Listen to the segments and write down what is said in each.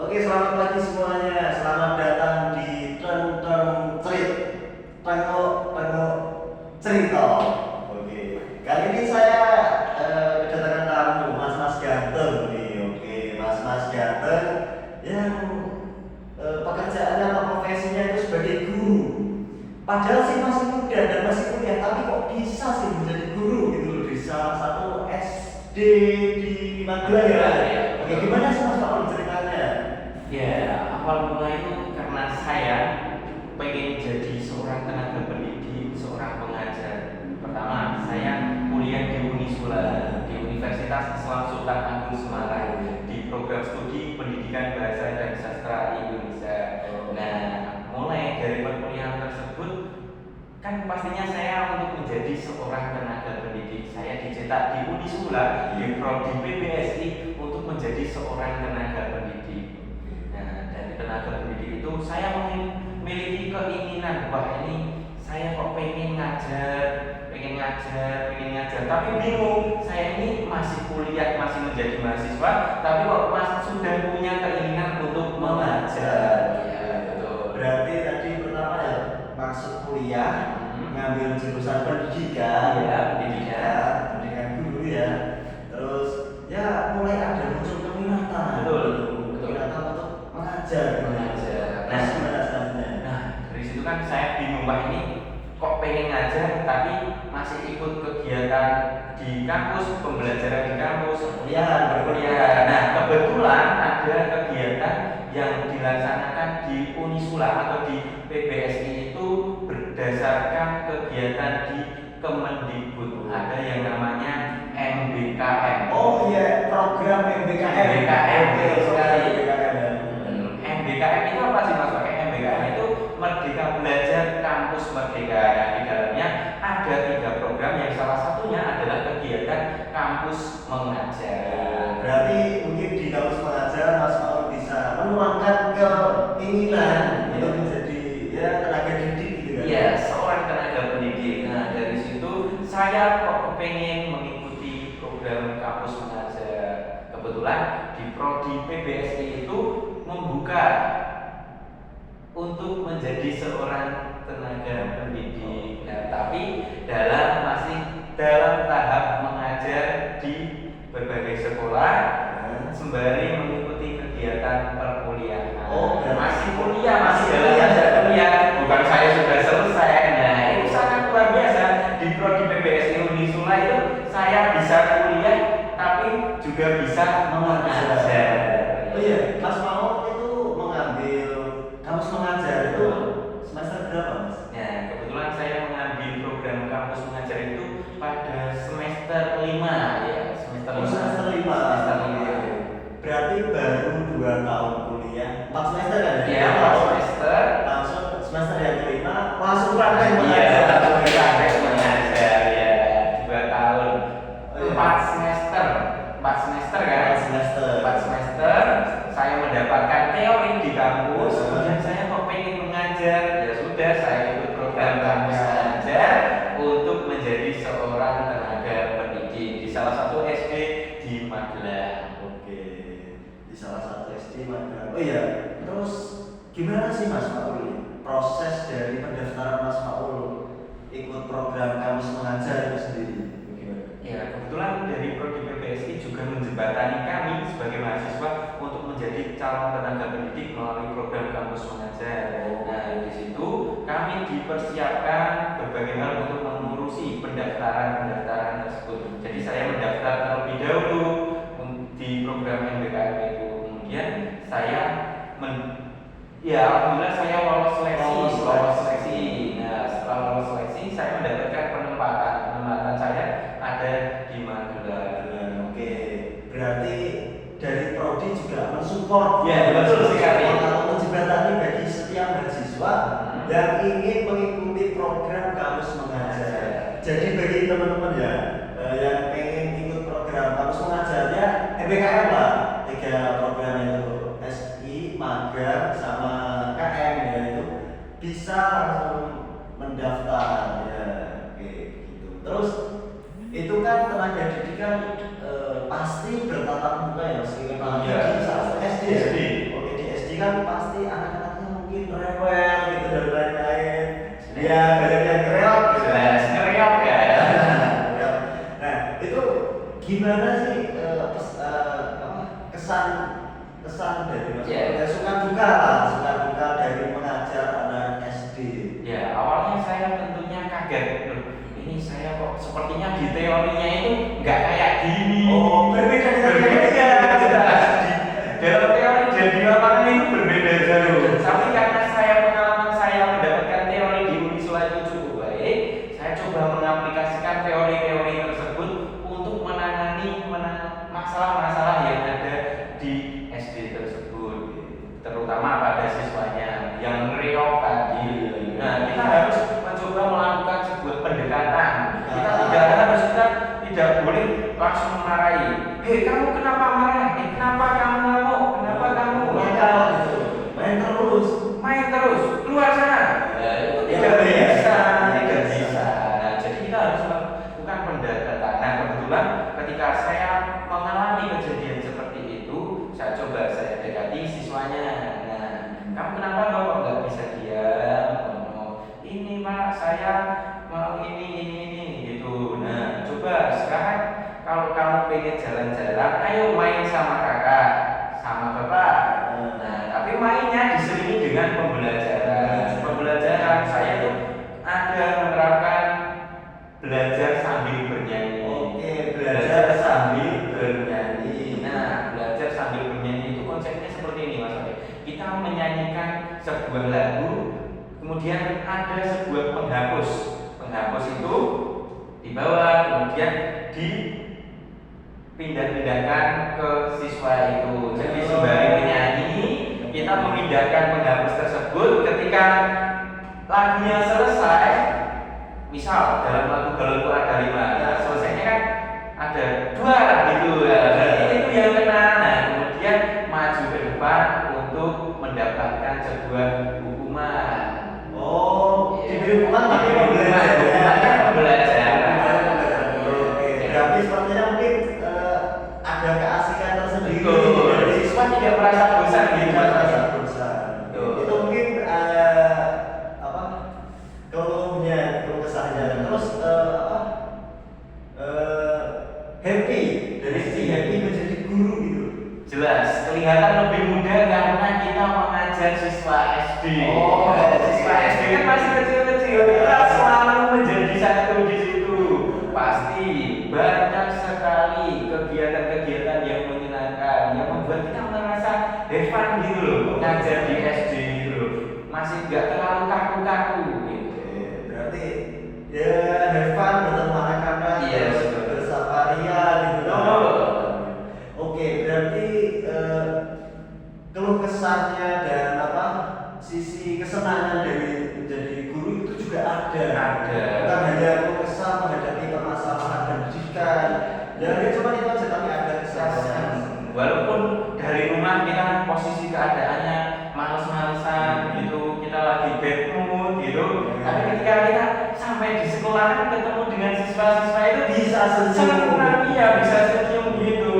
Oke, selamat pagi semuanya. Selamat datang di Cerit. Tengok cerita. Oke. Kali ini saya kedatangan tamu, Mas ganteng nih. Oke, Mas ganteng yang pekerjaan atau profesinya itu sebagai guru. Padahal sih masih muda dan masih kuliah, tapi kok bisa sih menjadi guru gitu loh di salah satu SD di Magelang ya. Oke, gimana sih Mas Paul ceritanya? Ya, awal mulai itu karena saya pengen jadi seorang tenaga pendidik, seorang pengajar. Pertama, saya kuliah di Unisula, di Universitas Islam Sultan Agung Semarang, di program studi Pendidikan Bahasa dan Sastra Indonesia. Nah, mulai dari perkuliahan tersebut, kan pastinya saya untuk menjadi seorang tenaga pendidik, saya dicetak di Unisula, di prodi PBSI untuk menjadi seorang tenaga pendidik. Dari tenaga pendidik itu saya memiliki keinginan, wah ini saya kok pengen ngajar, tapi bingung, saya ini masih kuliah, masih menjadi mahasiswa, tapi kok sudah punya keinginan untuk mengajar. Ya, betul. Berarti tadi pertama ya maksud kuliah ngambil jurusan pendidikan, pendidikan guru ya. Terus ya mulai ada muncul keminatan. Betul. Keminatan untuk mengajar. Nah, dari situ kan saya bingung, wah ini kok pengen ngajar tapi masih ikut kegiatan di kampus, pembelajaran di kampus, berkuliah. Nah, kebetulan ada kegiatan yang dilaksanakan di Unisula atau di PBSI itu berdasarkan kegiatan di Kemendikbud. Ada yang namanya MBKM. Oh iya, program MBKM. Betul sekali. MBKM itu apa sih Mas? MBKM itu Merdeka Belajar Kampus Merdeka. Nah, di dalamnya ada 3 program yang salah satunya adalah kegiatan kampus mengajar. Berarti mungkin di kampus mengajar Mas Paul bisa menuangkan keinginan untuk menjadi ya tenaga didik gitu kan? Iya, seorang tenaga pendidik. Nah, dari situ saya kok pengen mengikuti program kampus mengajar. Kebetulan di prodi PBSI itu membuka untuk menjadi seorang tenaga pendidik. Nah, tapi masih dalam tahap mengajar di berbagai sekolah sembari mengikuti kegiatan perkuliahan. Masih dalam kuliah, bukan saya sudah selesai. Nah, itu sangat luar biasa. Di prodi PBSI Unisula itu saya bisa kuliah tapi juga bisa mengajar. Oh iya, Mas Paul itu mengambil kampus mengajar itu semester berapa Mas? Ya, kebetulan saya mengambil program kampus mengajar itu pada semester 5 ya, semester 5. Berarti baru 2 tahun kuliah, 4 semester kan? Ya, 4 semester. Langsung semester yang kelima langsung praktek Iya, mengajar. langsung praktek mengajar ya, 2 tahun. 4 semester kan? 4 semester saya mendapatkan teori di kampus, kemudian saya kok pengen mengajar, ya sudah saya ikut program kampus mengajar untuk menjadi seorang tenaga pendidik di salah satu SD di Magelang. Oke, di salah satu SD Magelang. Oh iya, terus gimana sih Mas Paul proses dari pendaftaran Mas Paul ikut program kampus mengajar itu sendiri? Ya, kebetulan dari prodi PBSI juga menjembatani kami sebagai mahasiswa untuk menjadi calon tenaga pendidik melalui program kampus mengajar. Nah, di situ kami dipersiapkan berbagai hal untuk mengurusi pendaftaran tersebut. Jadi saya mendaftar terlebih dahulu di program MBKM itu. Kemudian saya alhamdulillah saya lolos seleksi. Nah, setelah lolos seleksi saya mendapatkan penempatan saya ada di Magelang. Oke, berarti dari prodi juga mensupport ya, betul sekali, atau menjembatani bagi setiap mahasiswa yang ingin mengikuti program kampus mengajar. Jadi bagi teman-teman ya yang pengen ikut program kampus mengajarnya MBKM lah, 3 program itu SI, magang sama KM ya, itu bisa langsung mendaftar ya. Oke, gitu. Terus itu kan tenaga didik kan pasti bertatap tatap muka ya meskipun Iya. di saat SD ya. SD. Oke, di SD kan pasti anak-anaknya mungkin rewel gitu dan lain-lain. Dia banyak yang ngereok gitu. Jelas ngereok ya. Nah, itu gimana sih kesan dari Mas? Yeah. Suka duka dari mengajar anak SD. Ya, awalnya saya tentunya kaget. Loh, ini saya kok sepertinya di teorinya itu nggak kayak gini. Oh, berbeda dengan Berbeda, jelas. Dalam teori dan di lapangan itu berbeda jauh. Tapi karena pengalaman saya mendapatkan teori di Unisula itu cukup baik, saya coba mengaplikasikan teori-teori tersebut untuk menangani masalah-masalah yang ada di SD tersebut, terutama pada siswanya yang reok tadi. Nah, kita harus mencoba melakukan sebuah pendekatan. Kita tidak boleh langsung memarahi. Hei, kamu kenapa marah? Kenapa kamu ngamuk? Kenapa kamu main terus, keluar sana. Nah, itu tidak bisa. Nah, jadi kita harus melakukan pendekatan. Nah, kebetulan ketika saya mengalami kejadian seperti itu, saya coba dekati siswanya. Nah, kamu kenapa kok nggak bisa diam? Ini Pak, saya mau ini gitu. Nah, coba sekarang kalau kamu pengen jalan-jalan, ayo main sama kakak, sama bapak. Nah, tapi mainnya diselingi dengan pembelajaran. Saya tuh ada menerapkan belajar sambil bernyanyi. Oke, belajar sambil bernyanyi. Nah, belajar sambil bernyanyi itu konsepnya seperti ini Mas Ade. Kita menyanyikan sebuah lagu, kemudian ada sebuah penghapus. Penghapus itu dibawa, kemudian dipindah-pindahkan ke siswa itu. Jadi sembari menyanyi, kita memindahkan penghapus tersebut. Ketika lagunya selesai, misal dalam lagu Balonku Ada 5, nah, selesainya kan ada 2 gitu ya. Berarti itu yang kena. Nah, kemudian maju ke depan untuk mendapatkan sebuah hukuman. Oh, diberi hukuman tapi pembelajaran. Oke, berarti sepertinya mungkin ada keasikan tersendiri. Jadi siswa tidak merasa bosan gitu. Merasa bosan. Itu mungkin keluh kesahnya. Terus happy dari si happy menjadi guru gitu. Jelas, kelihatan lebih mudah karena kita mengajar siswa SD. Oh, siswa SD kan masih kecil-kecil, kita selalu menjadi satu di situ. Pasti banyak sekali kegiatan-kegiatan yang menyenangkan, yang membuat kita merasa have fun gitu loh, mengajar di SD gitu loh. Masih nggak terlalu kaku-kaku gitu. Berarti ya have fun bertemu anak-anak, bersaparia gitu. Oke, berarti keluh kesahnya dan sisi kesenangan dari menjadi guru itu juga ada. Bukan hanya keluh kesah menghadapi permasalahan pendidikan. Ya cuma itu aja, tapi ada kesenangan. Walaupun dari rumah kita posisi keadaannya males-malesan gitu, kita lagi bad mood gitu. Tapi ketika kita sampai di sekolah ketemu dengan siswa-siswa itu bisa senyum, bisa senyum gitu.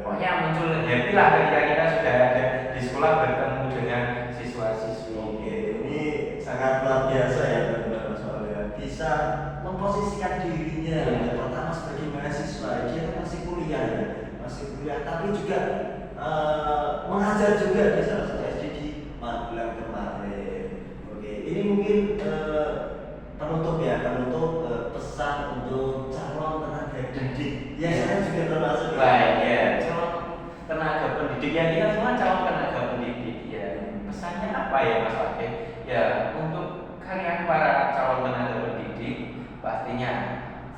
Pokoknya muncul happy lah ketika kita sudah ada di sekolah bertemu dengan siswa-siswi. Oke, ini sangat luar biasa ya teman-teman, soalnya bisa memposisikan dirinya. Yang pertama sebagai mahasiswa, dia kan masih kuliah tapi juga mengajar juga di salah satu SD di Magelang kemarin. Oke, ini mungkin penutup pesan untuk calon tenaga pendidik. Ya, saya juga termasuk. Baik ya, calon tenaga pendidik yang kita semua calon tenaga pendidik ya. Pesannya apa ya Mas Wake? Ya, untuk kalian para calon tenaga pendidik pastinya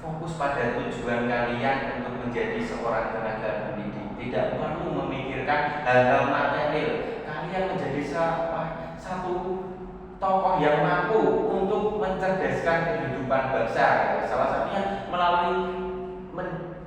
fokus pada tujuan kalian untuk menjadi seorang tenaga pendidik. Tidak perlu memikirkan hal-hal material. Kalian menjadi satu tokoh yang mampu untuk mencerdaskan kehidupan bangsa. Salah satunya melalui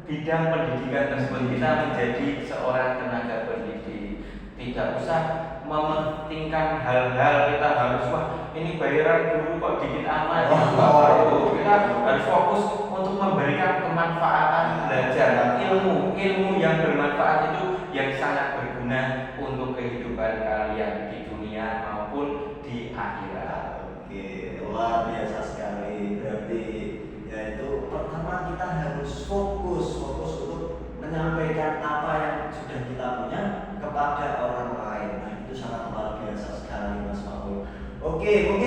bidang pendidikan tersebut, kita menjadi seorang tenaga pendidik. Tidak usah mementingkan hal-hal kita harus ini bayaran guru kok dikit amat. Kita harus fokus untuk memberikan kemanfaatan belajar ilmu yang bermanfaat itu yang sangat berguna untuk kehidupan kalian di dunia maupun di akhirat. Oke, luar biasa sekali. Berarti yaitu pertama kita harus fokus untuk menyampaikan apa yang sudah kita punya kepada orang lain. Nah, itu sangat luar biasa sekali Mas Maul. Oke, mungkin